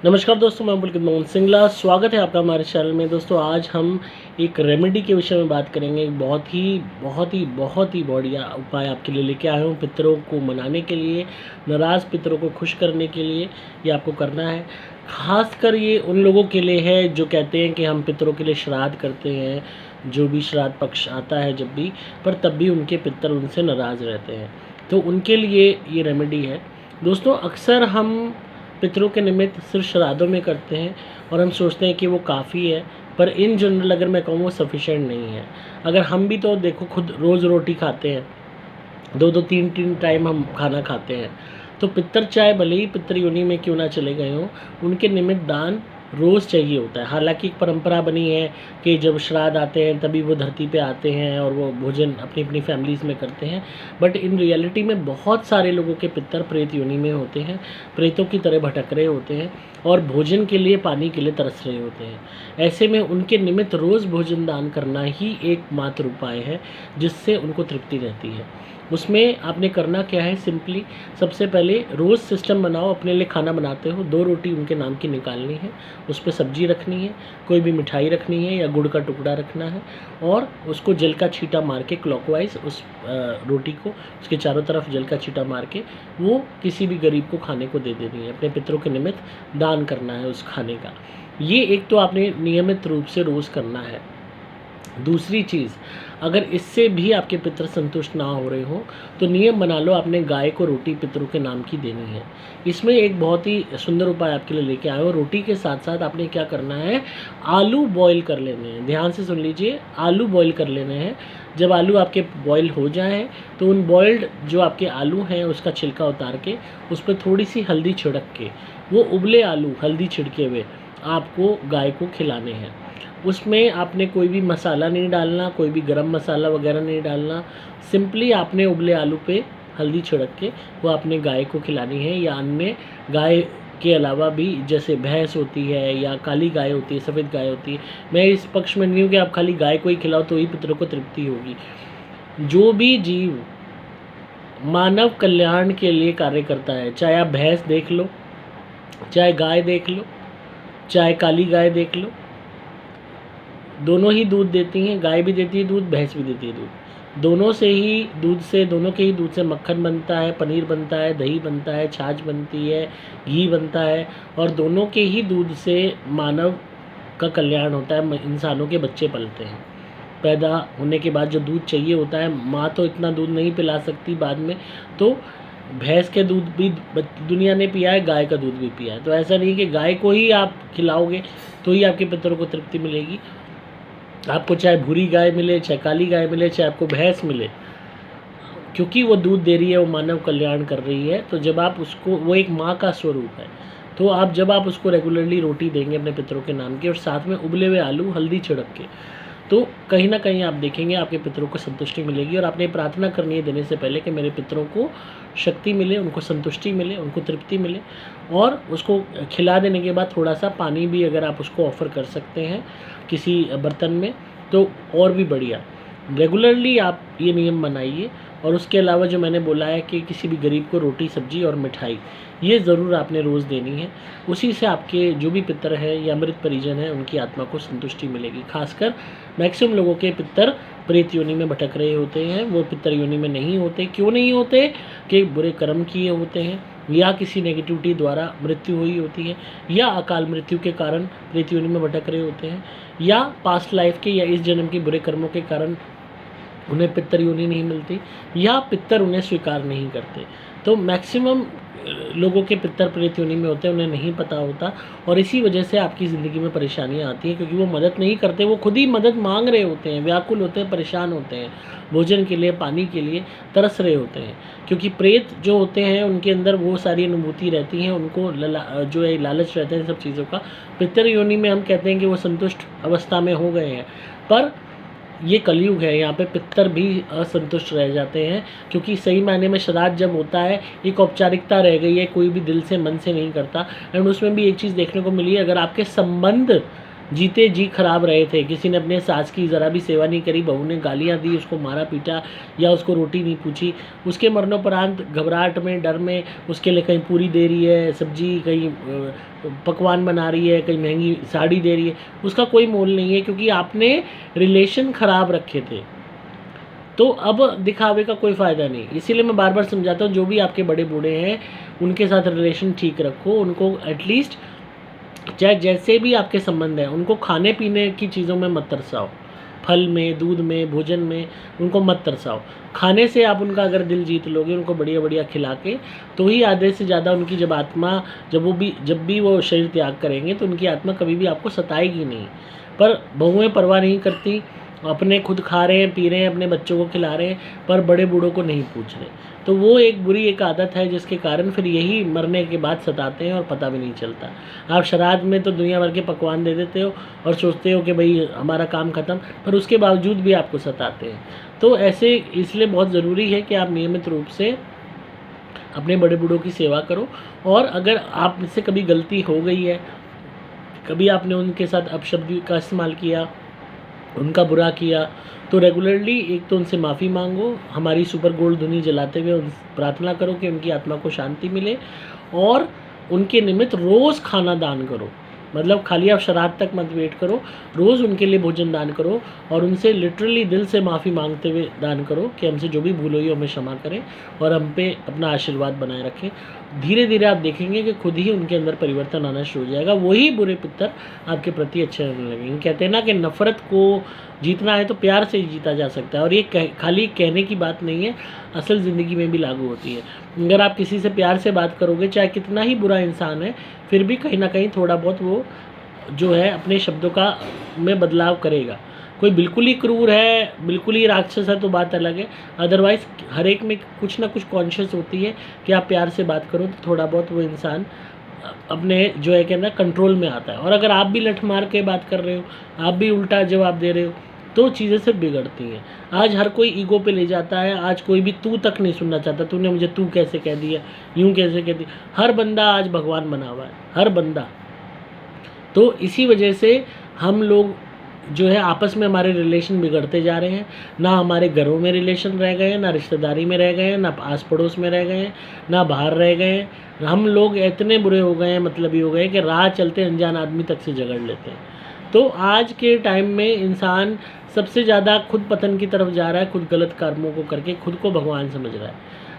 नमस्कार दोस्तों, मैं पुलकित मोहन सिंगला। स्वागत है आपका हमारे चैनल में। दोस्तों, आज हम एक रेमेडी के विषय में बात करेंगे। एक बहुत ही बढ़िया उपाय आपके लिए लेके आया हूँ। पितरों को मनाने के लिए, नाराज़ पितरों को खुश करने के लिए ये आपको करना है। ख़ासकर ये उन लोगों के लिए है जो कहते हैं कि हम पितरों के लिए श्राद्ध करते हैं, जो भी श्राद्ध पक्ष आता है जब भी, पर तब भी उनके पितर उनसे नाराज़ रहते हैं, तो उनके लिए ये रेमेडी है। दोस्तों, अक्सर हम पितरों के निमित्त सिर्फ श्राद्धों में करते हैं और हम सोचते हैं कि वो काफ़ी है, पर इन जनरल अगर मैं कहूँ वो सफिशेंट नहीं है। अगर हम भी तो देखो खुद रोज़ रोटी खाते हैं, 2-2 3-3 टाइम हम खाना खाते हैं, तो पितर चाहे भले ही पितर योनि में क्यों ना चले गए हों, उनके निमित्त दान रोज़ चाहिए होता है। हालांकि एक परंपरा बनी है कि जब श्राद्ध आते हैं तभी वो धरती पे आते हैं और वो भोजन अपनी अपनी फैमिलीज़ में करते हैं, बट इन रियलिटी में बहुत सारे लोगों के पितर प्रेत योनि में होते हैं, प्रेतों की तरह भटक रहे होते हैं और भोजन के लिए, पानी के लिए तरस रहे होते हैं। ऐसे में उनके निमित्त रोज़ भोजन दान करना ही एकमात्र उपाय है जिससे उनको तृप्ति रहती है। उसमें आपने करना क्या है, सिंपली सबसे पहले रोज़ सिस्टम बनाओ। अपने लिए खाना बनाते हो, 2 रोटी उनके नाम की निकालनी है, उस पे सब्ज़ी रखनी है, कोई भी मिठाई रखनी है या गुड़ का टुकड़ा रखना है, और उसको जल का छींटा मार के क्लॉकवाइज़ उस रोटी को उसके चारों तरफ जल का छींटा मार के वो किसी भी गरीब को खाने को दे देनी है। अपने पितरों के निमित्त दान करना है उस खाने का। ये एक तो आपने नियमित रूप से रोज़ करना है। दूसरी चीज़, अगर इससे भी आपके पितर संतुष्ट ना हो रहे हों, तो नियम बना लो, आपने गाय को रोटी पितरों के नाम की देनी है। इसमें एक बहुत ही सुंदर उपाय आपके लिए लेके आए हो। रोटी के साथ साथ आपने क्या करना है, आलू बॉईल कर लेने हैं। ध्यान से सुन लीजिए, आलू बॉईल कर लेने हैं। जब आलू आपके बॉईल हो जाएँ तो उन बॉइल्ड जो आपके आलू हैं उसका छिलका उतार के उस पर थोड़ी सी हल्दी छिड़क के, वो उबले आलू हल्दी छिड़के हुए आपको गाय को खिलाने हैं। उसमें आपने कोई भी मसाला नहीं डालना, कोई भी गरम मसाला वगैरह नहीं डालना। सिंपली आपने उबले आलू पे हल्दी छिड़क के वो आपने गाय को खिलानी है। या अन्य गाय के अलावा भी, जैसे भैंस होती है या काली गाय होती है, सफ़ेद गाय होती है। मैं इस पक्ष में नहीं हूँ कि आप खाली गाय को ही खिलाओ तो ही पितरों को तृप्ति होगी। जो भी जीव मानव कल्याण के लिए कार्य करता है, चाहे आप भैंस देख लो, चाहे गाय देख लो, चाहे काली गाय देख लो, दोनों ही दूध देती हैं। गाय भी देती है दूध, भैंस भी देती है दूध। दोनों के ही दूध से मक्खन बनता है, पनीर बनता है, दही बनता है, छाछ बनती है, घी बनता है, और दोनों के ही दूध से मानव का कल्याण होता है। इंसानों के बच्चे पलते हैं। पैदा होने के बाद जो दूध चाहिए होता है, माँ तो इतना दूध नहीं पिला सकती बाद में, तो भैंस के दूध भी दुनिया ने पिया है, गाय का दूध भी पिया है। तो ऐसा नहीं कि गाय को ही आप खिलाओगे तो ही आपके पितरों को तृप्ति मिलेगी। आपको चाहे भूरी गाय मिले, चाहे काली गाय मिले, चाहे आपको भैंस मिले, क्योंकि वो दूध दे रही है, वो मानव कल्याण कर रही है। तो जब आप उसको, वो एक माँ का स्वरूप है, तो जब आप उसको रेगुलरली रोटी देंगे अपने पितरों के नाम की और साथ में उबले हुए आलू हल्दी छिड़क के, तो कहीं ना कहीं आप देखेंगे आपके पितरों को संतुष्टि मिलेगी। और आपने प्रार्थना करनी है देने से पहले कि मेरे पितरों को शक्ति मिले, उनको संतुष्टि मिले, उनको तृप्ति मिले। और उसको खिला देने के बाद थोड़ा सा पानी भी अगर आप उसको ऑफ़र कर सकते हैं किसी बर्तन में, तो और भी बढ़िया। रेगुलरली आप ये नियम बनाइए। और उसके अलावा जो मैंने बोला है कि किसी भी गरीब को रोटी, सब्जी और मिठाई, ये ज़रूर आपने रोज़ देनी है। उसी से आपके जो भी पितर हैं या मृत परिजन हैं, उनकी आत्मा को संतुष्टि मिलेगी। खासकर मैक्सिमम लोगों के पितर प्रेत योनि में भटक रहे होते हैं, वो पितर योनि में नहीं होते। क्यों नहीं होते? कि बुरे कर्म किए होते हैं, या किसी नेगेटिविटी द्वारा मृत्यु हुई होती है, या अकाल मृत्यु के कारण प्रेत योनि में भटक रहे होते हैं, या पास्ट लाइफ के या इस जन्म के बुरे कर्मों के कारण उन्हें पितर योनि नहीं मिलती, या पितर उन्हें स्वीकार नहीं करते। तो मैक्सिमम लोगों के पितर प्रेत योनि में होते हैं, उन्हें नहीं पता होता, और इसी वजह से आपकी ज़िंदगी में परेशानियां आती हैं, क्योंकि वो मदद नहीं करते। वो खुद ही मदद मांग रहे होते हैं, व्याकुल होते हैं, परेशान होते हैं, भोजन के लिए, पानी के लिए तरस रहे होते हैं। क्योंकि प्रेत जो होते हैं उनके अंदर वो सारी अनुभूति रहती हैं, उनको जो है लालच रहता है इन सब चीज़ों का। पितर योनि में हम कहते हैं कि वो संतुष्ट अवस्था में हो गए हैं, पर ये कलयुग है, यहाँ पे पितर भी असंतुष्ट रह जाते हैं। क्योंकि सही मायने में श्राद्ध जब होता है, एक औपचारिकता रह गई है, कोई भी दिल से मन से नहीं करता। एंड उसमें भी एक चीज़ देखने को मिली है, अगर आपके संबंध जीते जी खराब रहे थे। किसी ने अपने सास की ज़रा भी सेवा नहीं करी, बहू ने गालियाँ दी, उसको मारा पीटा या उसको रोटी नहीं पूछी। उसके मरणोपरांत घबराहट में, डर में उसके लिए कहीं पूरी दे रही है सब्जी, कहीं पकवान बना रही है, कहीं महंगी साड़ी दे रही है, उसका कोई मोल नहीं है, क्योंकि आपने रिलेशन ख़राब रखे थे। तो अब दिखावे का कोई फ़ायदा नहीं। इसीलिए मैं बार बार समझाता हूँ, जो भी आपके बड़े बूढ़े हैं उनके साथ रिलेशन ठीक रखो। उनको एटलीस्ट चाहे जैसे भी आपके संबंध हैं, उनको खाने पीने की चीज़ों में मत तरसाओ, फल में, दूध में, भोजन में उनको मत तरसाओ। खाने से आप उनका अगर दिल जीत लोगे, उनको बढ़िया बढ़िया खिला के, तो ही आधे से ज़्यादा उनकी जब भी वो शरीर त्याग करेंगे, तो उनकी आत्मा कभी भी आपको सताएगी नहीं। पर बहुएँ परवाह नहीं करती, अपने खुद खा रहे हैं, पी रहे हैं, अपने बच्चों को खिला रहे हैं, पर बड़े बूढ़ों को नहीं पूछ रहे। तो वो एक बुरी एक आदत है, जिसके कारण फिर यही मरने के बाद सताते हैं और पता भी नहीं चलता। आप श्राद्ध में तो दुनिया भर के पकवान दे देते हो और सोचते हो कि भाई हमारा काम ख़त्म, पर उसके बावजूद भी आपको सताते हैं। तो ऐसे इसलिए बहुत ज़रूरी है कि आप नियमित रूप से अपने बड़े बूढ़ों की सेवा करो। और अगर आप से कभी गलती हो गई है, कभी आपने उनके साथ अपशब्द का इस्तेमाल किया, उनका बुरा किया, तो रेगुलरली एक तो उनसे माफ़ी मांगो, हमारी सुपर गोल्ड धुनी जलाते हुए प्रार्थना करो कि उनकी आत्मा को शांति मिले, और उनके निमित्त रोज़ खाना दान करो। मतलब खाली आप श्राद्ध तक मत वेट करो, रोज़ उनके लिए भोजन दान करो, और उनसे लिटरली दिल से माफ़ी मांगते हुए दान करो कि हमसे जो भी भूल हुई हमें क्षमा करें और हम पे अपना आशीर्वाद बनाए रखें। धीरे धीरे आप देखेंगे कि खुद ही उनके अंदर परिवर्तन आना शुरू हो जाएगा। वही बुरे पितर आपके प्रति अच्छे रहने लगेंगे। कहते हैं ना कि नफ़रत को जीतना है तो प्यार से ही जीता जा सकता है, और ये खाली कहने की बात नहीं है, असल ज़िंदगी में भी लागू होती है। अगर आप किसी से प्यार से बात करोगे, चाहे कितना ही बुरा इंसान है, फिर भी कहीं ना कहीं थोड़ा बहुत वो जो है अपने शब्दों का में बदलाव करेगा। कोई बिल्कुल ही क्रूर है, बिल्कुल ही राक्षस है, तो बात अलग है। अदरवाइज़ हर एक में कुछ ना कुछ कॉन्शियस होती है कि आप प्यार से बात करो तो थोड़ा बहुत वो इंसान अपने जो है कहना कंट्रोल में आता है। और अगर आप भी लठ मार के बात कर रहे हो, आप भी उल्टा जवाब दे रहे हो, तो चीज़ें सिर्फ बिगड़ती हैं। आज हर कोई ईगो पे ले जाता है, आज कोई भी तू तक नहीं सुनना चाहता, तूने मुझे तू कैसे कह दिया, यूँ कैसे कह दिया। हर बंदा आज भगवान बना हुआ है, हर बंदा। तो इसी वजह से हम लोग जो है आपस में हमारे रिलेशन बिगड़ते जा रहे हैं। ना हमारे घरों में रिलेशन रह गए हैं, ना रिश्तेदारी में रह गए हैं, ना आस पड़ोस में रह गए हैं, ना बाहर रह गए हैं। हम लोग इतने बुरे हो गए हैं, मतलबी हो गए कि राह चलते अनजान आदमी तक से झगड़ लेते हैं। तो आज के टाइम में इंसान सबसे ज़्यादा खुद पतन की तरफ जा रहा है, खुद गलत कर्मों को करके खुद को भगवान समझ रहा है,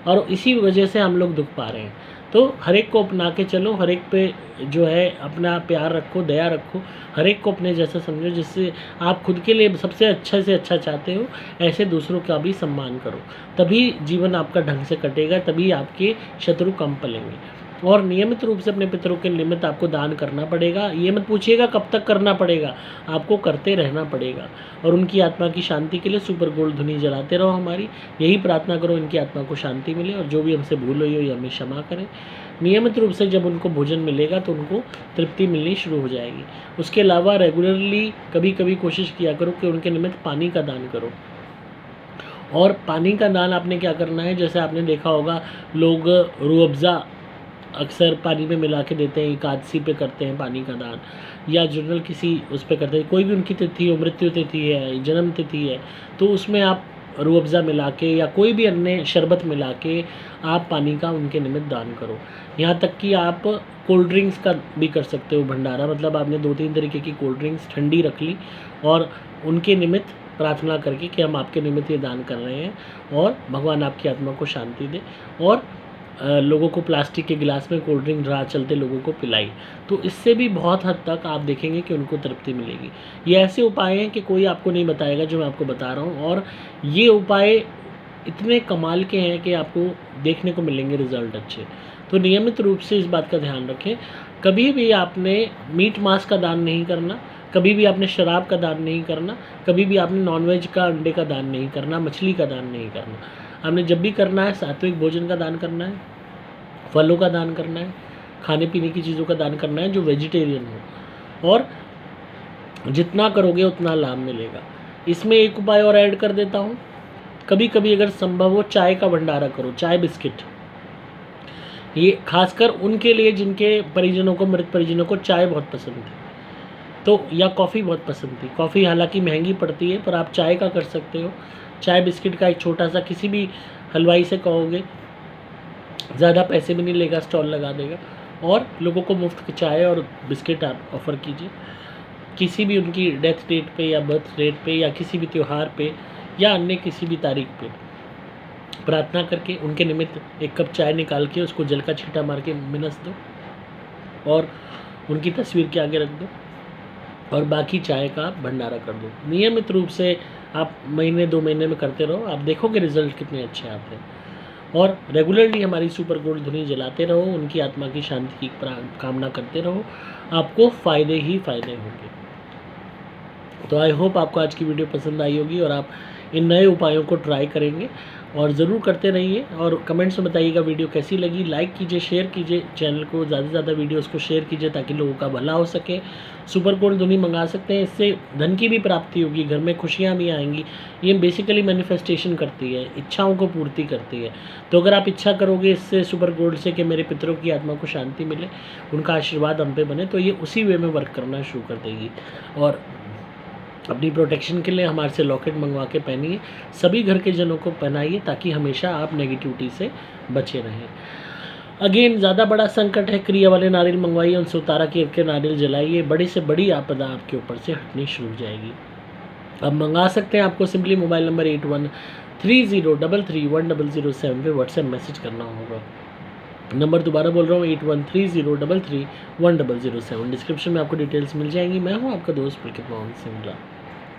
और इसी वजह से हम लोग दुख पा रहे हैं। तो हर एक को अपना के चलो, हर एक पे जो है अपना प्यार रखो, दया रखो, हर एक को अपने जैसा समझो। जिससे आप खुद के लिए सबसे अच्छा से अच्छा चाहते हो, ऐसे दूसरों का भी सम्मान करो, तभी जीवन आपका ढंग से कटेगा, तभी आपके शत्रु कम पलेंगे। और नियमित रूप से अपने पितरों के निमित्त आपको दान करना पड़ेगा। ये मत पूछिएगा कब तक करना पड़ेगा, आपको करते रहना पड़ेगा। और उनकी आत्मा की शांति के लिए सुपर गोल्ड धुनी जलाते रहो हमारी, यही प्रार्थना करो इनकी आत्मा को शांति मिले, और जो भी हमसे भूल हुई हो ये हमें क्षमा करें। नियमित रूप से जब उनको भोजन मिलेगा तो उनको तृप्ति मिलनी शुरू हो जाएगी। उसके अलावा रेगुलरली कभी कभी कोशिश किया करो कि उनके निमित्त पानी का दान करो। और पानी का दान आपने क्या करना है, जैसे आपने देखा होगा लोग रूह अफ़ज़ा अक्सर पानी में मिला के देते हैं, एकादशी पे करते हैं पानी का दान, या जनरल किसी उस पे करते हैं, कोई भी उनकी तिथि हो, मृत्यु तिथि है, जन्म तिथि है, तो उसमें आप रूह अफ़ज़ा मिला के या कोई भी अन्य शरबत मिला के आप पानी का उनके निमित्त दान करो। यहाँ तक कि आप कोल्ड ड्रिंक्स का भी कर सकते हो भंडारा, मतलब आपने 2-3 तरीके की कोल्ड ड्रिंक्स ठंडी रख ली और उनके निमित्त प्रार्थना करके कि हम आपके निमित्त ये दान कर रहे हैं और भगवान आपकी आत्मा को शांति दे। और लोगों को प्लास्टिक के गिलास में कोल्ड ड्रिंक राह चलते लोगों को पिलाई, तो इससे भी बहुत हद तक आप देखेंगे कि उनको तृप्ति मिलेगी। ये ऐसे उपाय हैं कि कोई आपको नहीं बताएगा जो मैं आपको बता रहा हूँ, और ये उपाय इतने कमाल के हैं कि आपको देखने को मिलेंगे रिज़ल्ट अच्छे। तो नियमित रूप से इस बात का ध्यान रखें, कभी भी आपने मीट मांस का दान नहीं करना, कभी भी आपने शराब का दान नहीं करना, कभी भी आपने नॉनवेज का अंडे का दान नहीं करना, मछली का दान नहीं करना। आपने जब भी करना है सात्विक भोजन का दान करना है, फलों का दान करना है, खाने पीने की चीज़ों का दान करना है जो वेजिटेरियन हो, और जितना करोगे उतना लाभ मिलेगा। इसमें एक उपाय और ऐड कर देता हूँ, कभी कभी अगर संभव हो चाय का भंडारा करो, चाय बिस्किट। ये खासकर उनके लिए जिनके परिजनों को, मृत परिजनों को चाय बहुत पसंद है, तो या कॉफ़ी बहुत पसंद थी। कॉफ़ी हालांकि महंगी पड़ती है, पर आप चाय का कर सकते हो। चाय बिस्किट का एक छोटा सा किसी भी हलवाई से कहोगे, ज़्यादा पैसे भी नहीं लेगा, स्टॉल लगा देगा और लोगों को मुफ्त की चाय और बिस्किट आप ऑफ़र कीजिए। किसी भी उनकी डेथ डेट पे या बर्थ डेट पे या किसी भी त्यौहार पे या अन्य किसी भी तारीख पे प्रार्थना करके उनके निमित्त एक कप चाय निकाल के उसको जल का छींटा मार के मिनस दो और उनकी तस्वीर के आगे रख दो और बाकी चाय का भंडारा कर दो। नियमित रूप से आप महीने 2 महीने में करते रहो, आप देखोगे रिजल्ट कितने अच्छे आते हैं। और रेगुलरली हमारी सुपर गोल्ड धुनी जलाते रहो, उनकी आत्मा की शांति की कामना करते रहो, आपको फ़ायदे ही फ़ायदे होंगे। तो आई होप आपको आज की वीडियो पसंद आई होगी और आप इन नए उपायों को ट्राई करेंगे और ज़रूर करते रहिए और कमेंट्स में बताइएगा वीडियो कैसी लगी। लाइक कीजिए, शेयर कीजिए, चैनल को ज़्यादा से ज़्यादा वीडियोस को शेयर कीजिए ताकि लोगों का भला हो सके। सुपर गोल्ड धुनी मंगा सकते हैं, इससे धन की भी प्राप्ति होगी, घर में खुशियाँ भी आएंगी। ये बेसिकली मैनिफेस्टेशन करती है, इच्छाओं को पूर्ति करती है। तो अगर आप इच्छा करोगे इससे सुपर गोल्ड से कि मेरे पितरों की आत्मा को शांति मिले, उनका आशीर्वाद हम पे बने, तो ये उसी वे में वर्क करना शुरू कर देगी। और अपनी प्रोटेक्शन के लिए हमारे से लॉकेट मंगवा के पहनिए, सभी घर के जनों को पहनाइए ताकि हमेशा आप नेगेटिविटी से बचे रहें। अगेन ज़्यादा बड़ा संकट है, क्रिया वाले नारियल मंगवाइए, उनसे उतारा के नारियल जलाइए, बड़ी से बड़ी आपदा आपके ऊपर से हटनी शुरू हो जाएगी। अब मंगा सकते हैं, आपको सिंपली मोबाइल नंबर 8130331007 पे व्हाट्सएप मैसेज करना होगा। नंबर दोबारा बोल रहा हूँ, 8130331007। डिस्क्रिप्शन में आपको डिटेल्स मिल जाएंगी। मैं हूँ आपका दोस्त पुलकित मोहन सिंगला।